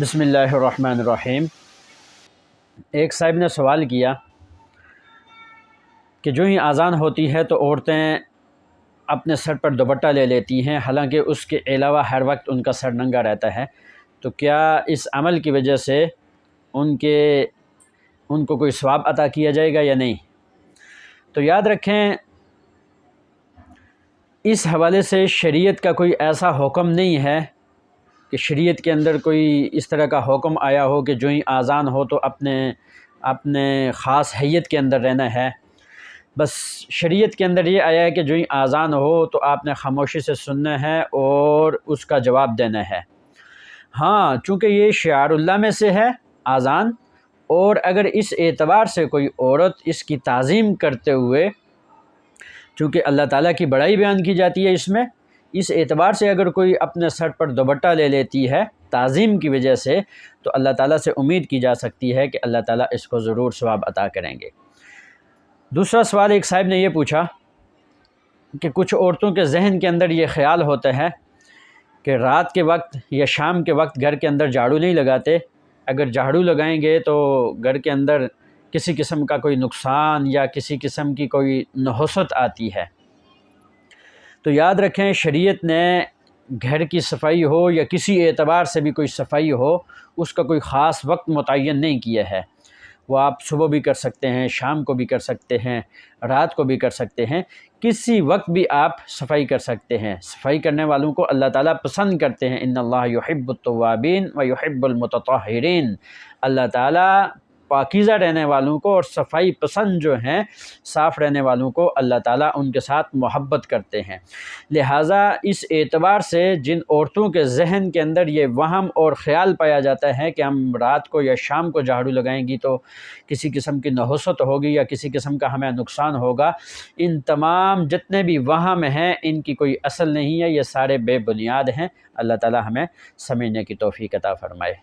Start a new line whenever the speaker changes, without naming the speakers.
بسم اللہ الرحمن الرحیم۔ ایک صاحب نے سوال کیا کہ جو ہی اذان ہوتی ہے تو عورتیں اپنے سر پر دوپٹہ لے لیتی ہیں، حالانکہ اس کے علاوہ ہر وقت ان کا سر ننگا رہتا ہے، تو کیا اس عمل کی وجہ سے ان کو کوئی ثواب عطا کیا جائے گا یا نہیں؟ تو یاد رکھیں، اس حوالے سے شریعت کا کوئی ایسا حکم نہیں ہے کہ شریعت کے اندر کوئی اس طرح کا حکم آیا ہو کہ جو ہی اذان ہو تو اپنے خاص حیت کے اندر رہنا ہے۔ بس شریعت کے اندر یہ آیا ہے کہ جو ہی اذان ہو تو آپ نے خاموشی سے سننا ہے اور اس کا جواب دینا ہے۔ ہاں، چونکہ یہ شعار اللہ میں سے ہے اذان، اور اگر اس اعتبار سے کوئی عورت اس کی تعظیم کرتے ہوئے، چونکہ اللہ تعالیٰ کی بڑائی بیان کی جاتی ہے اس اعتبار سے اگر کوئی اپنے سر پر دوپٹہ لے لیتی ہے تعظیم کی وجہ سے، تو اللہ تعالیٰ سے امید کی جا سکتی ہے کہ اللہ تعالیٰ اس کو ضرور ثواب عطا کریں گے۔ دوسرا سوال ایک صاحب نے یہ پوچھا کہ کچھ عورتوں کے ذہن کے اندر یہ خیال ہوتا ہے کہ رات کے وقت یا شام کے وقت گھر کے اندر جھاڑو نہیں لگاتے، اگر جھاڑو لگائیں گے تو گھر کے اندر کسی قسم کا کوئی نقصان یا کسی قسم کی کوئی نحوست آتی ہے۔ تو یاد رکھیں، شریعت نے گھر کی صفائی ہو یا کسی اعتبار سے بھی کوئی صفائی ہو، اس کا کوئی خاص وقت متعین نہیں کیا ہے۔ وہ آپ صبح بھی کر سکتے ہیں، شام کو بھی کر سکتے ہیں، رات کو بھی کر سکتے ہیں، کسی وقت بھی آپ صفائی کر سکتے ہیں۔ صفائی کرنے والوں کو اللہ تعالیٰ پسند کرتے ہیں، ان اللہ یحب التوابین و یحب المتطہرین۔ اللہ تعالیٰ پاکیزہ رہنے والوں کو اور صفائی پسند جو ہیں، صاف رہنے والوں کو اللہ تعالیٰ ان کے ساتھ محبت کرتے ہیں۔ لہٰذا اس اعتبار سے جن عورتوں کے ذہن کے اندر یہ وہم اور خیال پایا جاتا ہے کہ ہم رات کو یا شام کو جھاڑو لگائیں گی تو کسی قسم کی نحوست ہوگی یا کسی قسم کا ہمیں نقصان ہوگا، ان تمام جتنے بھی وہم ہیں ان کی کوئی اصل نہیں ہے، یہ سارے بے بنیاد ہیں۔ اللہ تعالیٰ ہمیں سمجھنے کی توفیق عطا فرمائے۔